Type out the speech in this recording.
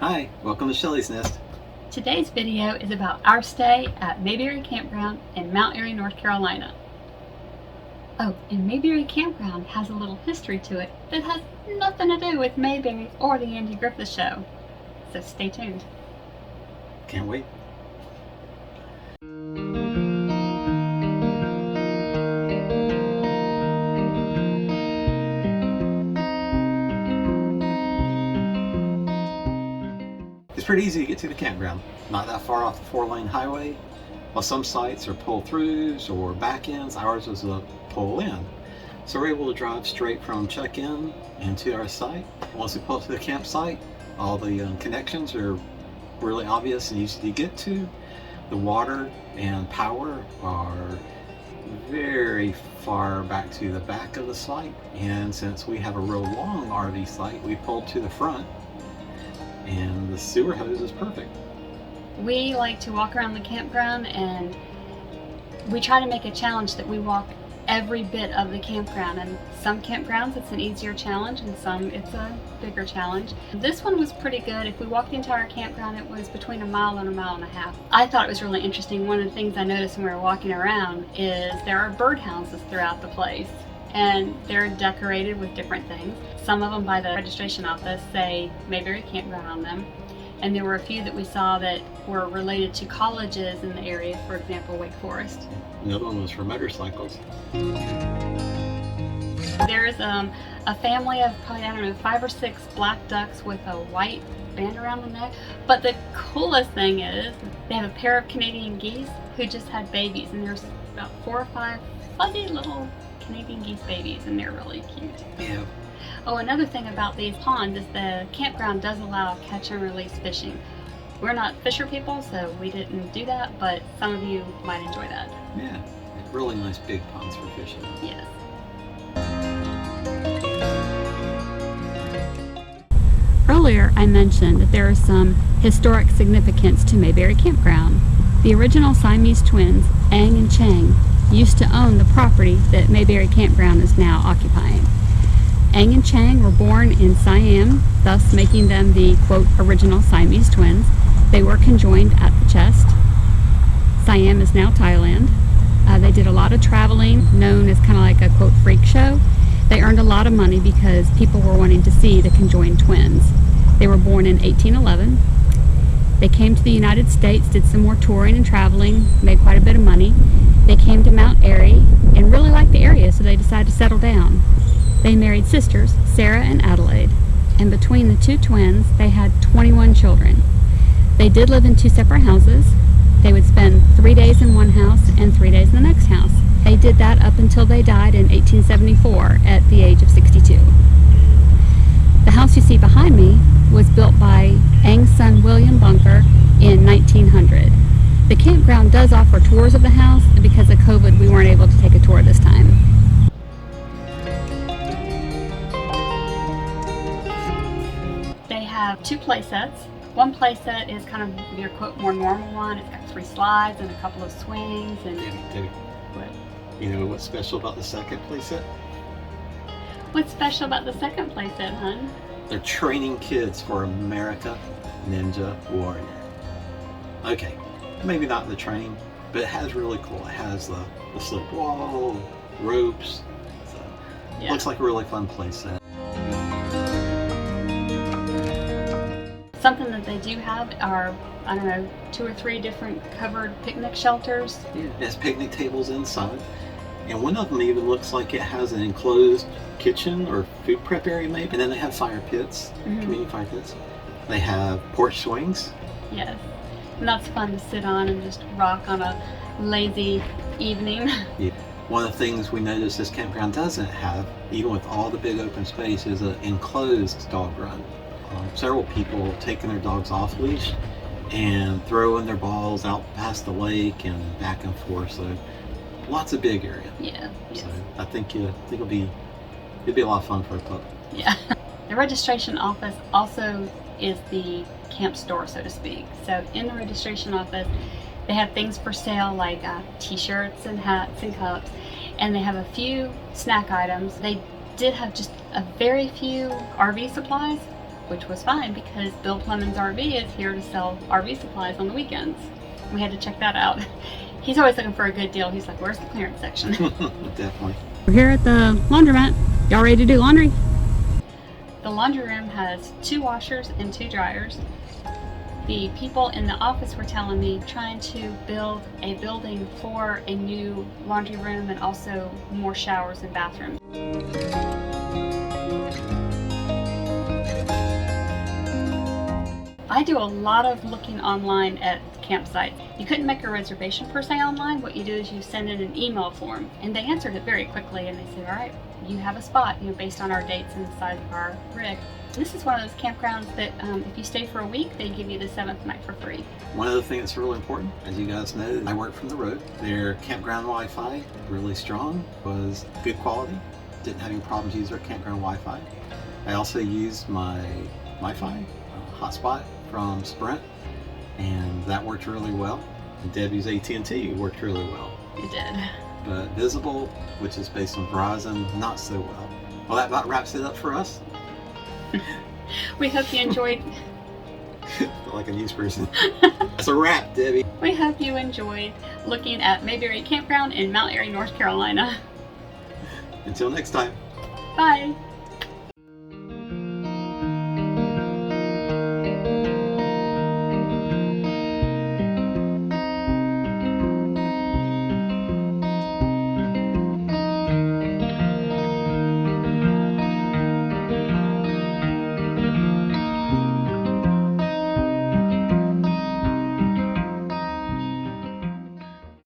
Hi, welcome to Shelly's Nest. Today's video is about our stay at Mayberry Campground in Mount Airy, North Carolina. Oh, and Mayberry Campground has a little history to it that has nothing to do with Mayberry or the Andy Griffith Show. So stay tuned. Can't wait. It's pretty easy to get to the campground. Not that far off the 4-lane highway. While some sites are pull-throughs or back-ends, ours was a pull-in. So we're able to drive straight from check-in into our site. Once we pull up to the campsite, all the connections are really obvious and easy to get to. The water and power are very far back to the back of the site. And since we have a real long RV site, we pulled to the front. And the sewer hose is perfect. We like to walk around the campground, and we try to make a challenge that we walk every bit of the campground. And some campgrounds it's an easier challenge, and some it's a bigger challenge. This one was pretty good. If we walked the entire campground, it was between a mile and a mile and a half. I thought it was really interesting. One of the things I noticed when we were walking around is there are birdhouses throughout the place, and they're decorated with different things. Some of them by the registration office say Mayberry Campground on them, and there were a few that we saw that were related to colleges in the area, for example, Wake Forest. Another one was for motorcycles. There's a family of probably, I don't know, 5 or 6 black ducks with a white band around the neck. But the coolest thing is they have a pair of Canadian geese who just had babies, and there's about 4 or 5 fuzzy little Canadian geese babies, and they're really cute. Yeah. Oh, another thing about these ponds is the campground does allow catch and release fishing. We're not fisher people, so we didn't do that, but some of you might enjoy that. Yeah, really nice big ponds for fishing. Yes. Earlier, I mentioned that there is some historic significance to Mayberry Campground. The original Siamese twins, Eng and Chang, used to own the property that Mayberry Campground is now occupying. Eng and Chang were born in Siam, thus making them the, quote, original Siamese twins. They were conjoined at the chest. Siam is now Thailand. They did a lot of traveling, known as kind of like a, quote, freak show. They earned a lot of money because people were wanting to see the conjoined twins. They were born in 1811. They came to the United States, did some more touring and traveling, made quite a bit of money. They came to Mount Airy and really liked the area, so they decided to settle down. They married sisters, Sarah and Adelaide, and between the two twins, they had 21 children. They did live in 2 separate houses. They would spend 3 days in one house and 3 days in the next house. They did that up until they died in 1874 at the age of 62. The house you see behind me was built by Eng's son William Bunker in 1900. The campground does offer tours of the house, and because of COVID, we weren't able to take a tour this time. They have 2 playsets. One playset is kind of your, quote, more normal one. It's got 3 slides and a couple of swings. And You know what's special about the second playset? What's special about the second playset, hon? They're training kids for America Ninja Warrior. Okay, maybe not the train, but it has really cool. It has the slip wall, ropes. So Yeah. Looks like a really fun playset. Something that they do have are, I don't know, 2 or 3 different covered picnic shelters. Yeah, it has picnic tables inside. And one of them even looks like it has an enclosed kitchen or food prep area maybe. And then they have fire pits, community fire pits. They have porch swings. Yes. And that's fun to sit on and just rock on a lazy evening. Yeah. One of the things we noticed this campground doesn't have, even with all the big open space, is an enclosed dog run. Several people taking their dogs off leash and throwing their balls out past the lake and back and forth. So lots of big area. Yeah. Yes. So I think it'd be a lot of fun for a pup. Yeah. The registration office also is the camp store, so to speak. So in the registration office, they have things for sale like t-shirts and hats and cups, and they have a few snack items. They did have just a very few RV supplies, which was fine because Bill Clemens RV is here to sell RV supplies on the weekends. We had to check that out. He's always looking for a good deal. He's like, where's the clearance section? Definitely. We're here at the laundromat. Y'all ready to do laundry? The laundry room has 2 washers and 2 dryers. The people in the office were telling me trying to build a building for a new laundry room and also more showers and bathrooms. I do a lot of looking online at campsites. You couldn't make a reservation per se online. What you do is you send in an email form, and they answered it very quickly, and they say, all right, you have a spot, based on our dates and the size of our rig. This is one of those campgrounds that if you stay for a week, they give you the 7th night for free. One other thing that's really important, as you guys know, I work from the road. Their campground Wi-Fi, really strong, was good quality. Didn't have any problems using their campground Wi-Fi. I also used my Wi-Fi hotspot from Sprint, and that worked really well. And Debbie's AT&T worked really well. It did. But Visible, which is based on Verizon, not so well. Well, that about wraps it up for us. We hope you enjoyed. Like a news person. That's a wrap, Debbie. We hope you enjoyed looking at Mayberry Campground in Mount Airy, North Carolina. Until next time. Bye.